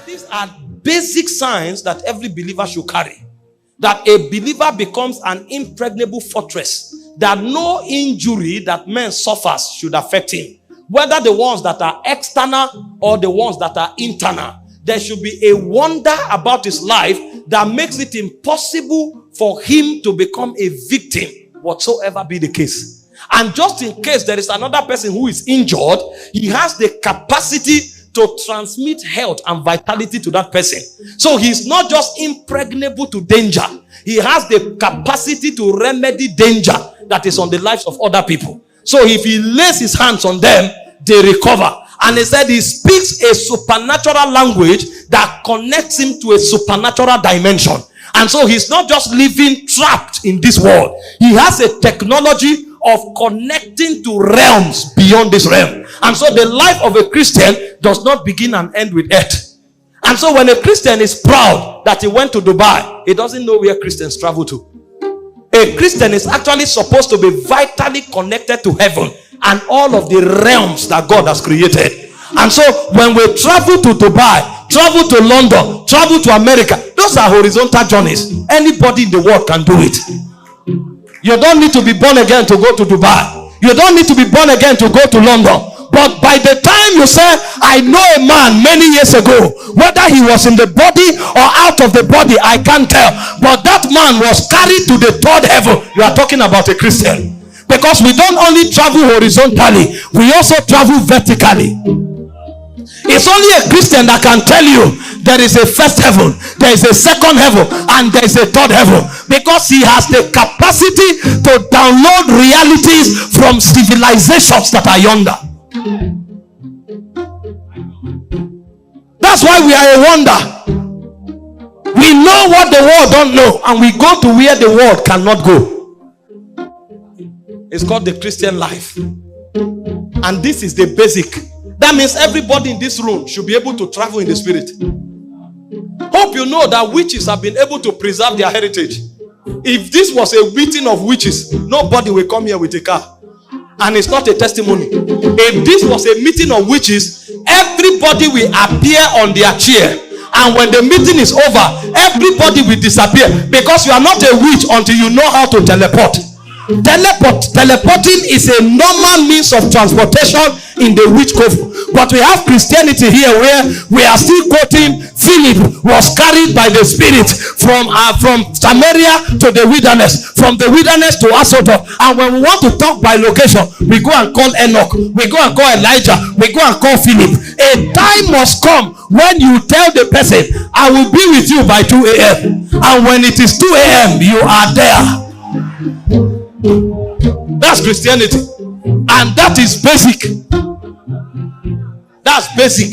These are basic signs that every believer should carry. That a believer becomes an impregnable fortress, that no injury that man suffers should affect him. Whether the ones that are external or the ones that are internal, there should be a wonder about his life that makes it impossible for him to become a victim, whatsoever be the case. And just in case there is another person who is injured, he has the capacity to transmit health and vitality to that person. So he's not just impregnable to danger. He has the capacity to remedy danger that is on the lives of other people. So if he lays his hands on them, they recover. And he said he speaks a supernatural language that connects him to a supernatural dimension. And so he's not just living trapped in this world. He has a technology of connecting to realms beyond this realm. And so the life of a Christian does not begin and end with earth. And so when a Christian is proud that he went to Dubai, he doesn't know where Christians travel to. A Christian is actually supposed to be vitally connected to heaven and all of the realms that God has created. And so when we travel to Dubai, travel to London, travel to America, those are horizontal journeys. Anybody in the world can do it. You don't need to be born again to go to Dubai. You don't need to be born again to go to London. But by the time you say, I know a man many years ago, whether he was in the body or out of the body, I can't tell. But that man was carried to the third heaven. You are talking about a Christian. Because we don't only travel horizontally, we also travel vertically. It's only a Christian that can tell you there is a first heaven, there is a second heaven, and there is a third heaven. Because he has the capacity to download realities from civilizations that are yonder. That's why we are a wonder. We know what the world don't know, and we go to where the world cannot go. It's called the Christian life. And this is the basic. That means everybody in this room should be able to travel in the spirit. Hope you know that witches have been able to preserve their heritage. If this was a meeting of witches, nobody will come here with a car. And it's not a testimony. If this was a meeting of witches, everybody will appear on their chair. And when the meeting is over, everybody will disappear. Because you are not a witch until you know how to teleport. Teleporting is a normal means of transportation in the witchcraft. But we have Christianity here where we are still quoting Philip was carried by the Spirit from Samaria to the wilderness, from the wilderness to Azoto. And when we want to talk by location, we go and call Enoch, we go and call Elijah, we go and call Philip. A time must come when you tell the person, I will be with you by 2 a.m. And when it is 2 a.m., you are there. That's Christianity. And that is basic. That's basic.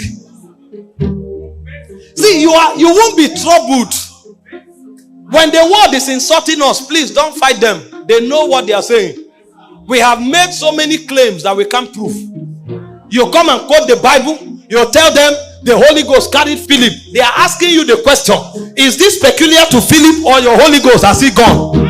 See, you won't be troubled. When the world is insulting us, please don't fight them. They know what they are saying. We have made so many claims that we can't prove. You come and quote the Bible, you tell them the Holy Ghost carried Philip. They are asking you the question, is this peculiar to Philip or your Holy Ghost has he gone?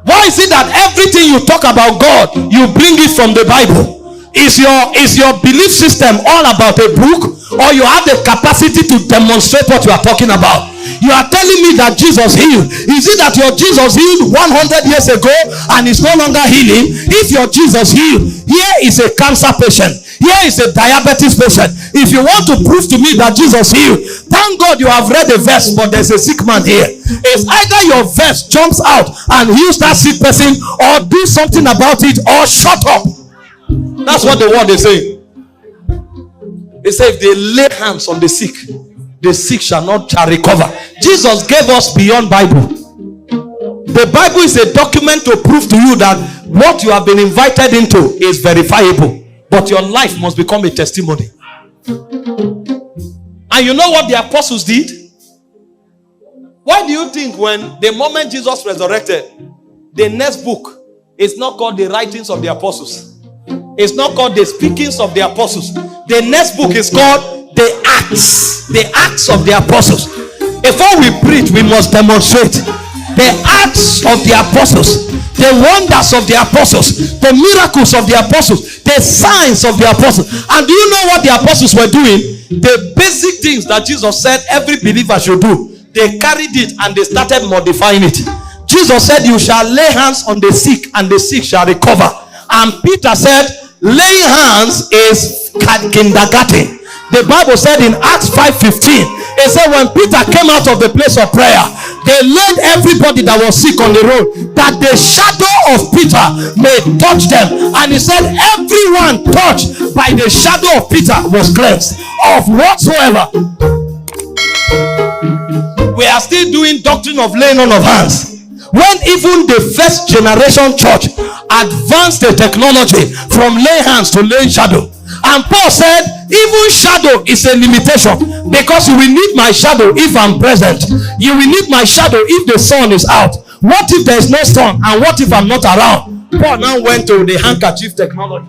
Why is it that everything you talk about God, you bring it from the Bible? Is your belief system all about a book, or you have the capacity to demonstrate what you are talking about? You are telling me that Jesus healed. Is it that your Jesus healed 100 years ago and is no longer healing? If your Jesus healed, here is a cancer patient, here is a diabetes patient. If you want to prove to me that Jesus healed, thank God you have read a verse, but there's a sick man here. It's either your verse jumps out and heals that sick person, or do something about it, or shut up. That's what the word is saying. It says if they lay hands on the sick shall recover. Jesus gave us beyond Bible. The Bible is a document to prove to you that what you have been invited into is verifiable. But your life must become a testimony. And you know what the apostles did? Why do you think when the moment Jesus resurrected, the next book is not called the writings of the apostles? It's not called the speakings of the apostles. The next book is called the Acts of the Apostles. Before we preach, we must demonstrate the acts of the apostles, the wonders of the apostles, the miracles of the apostles, the signs of the apostles. And do you know what the apostles were doing? The basic things that Jesus said every believer should do, they carried it and they started modifying it. Jesus said, you shall lay hands on the sick and the sick shall recover. And Peter said, laying hands is kindergarten. The Bible said in Acts 5:15, it said when Peter came out of the place of prayer, they laid everybody that was sick on the road, that the shadow of Peter may touch them. And he said everyone touched by the shadow of Peter was cleansed of whatsoever. We are still doing doctrine of laying on of hands, when even the first generation church advanced the technology from lay hands to laying shadow. And Paul said even shadow is a limitation, because you will need my shadow if I'm present. You will need my shadow if the sun is out. What if there is no sun, and what if I'm not around? Paul now went to the handkerchief technology.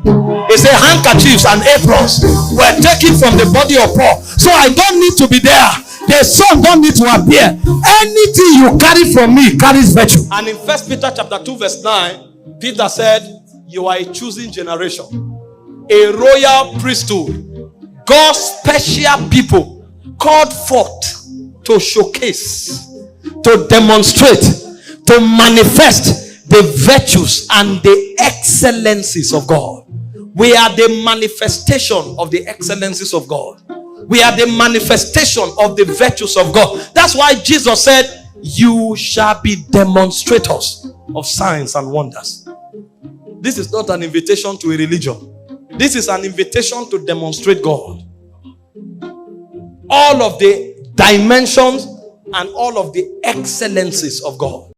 He said handkerchiefs and aprons were taken from the body of Paul, so I don't need to be there. The sun don't need to appear. Anything you carry from me carries virtue. And in 1 Peter chapter 2 verse 9, Peter said, you are a choosing generation, a royal priesthood, God's special people, called forth to showcase, to demonstrate, to manifest the virtues and the excellencies of God. We are the manifestation of the excellencies of God. We are the manifestation of the virtues of God. That's why Jesus said, you shall be demonstrators of signs and wonders. This is not an invitation to a religion. This is an invitation to demonstrate God. All of the dimensions and all of the excellencies of God.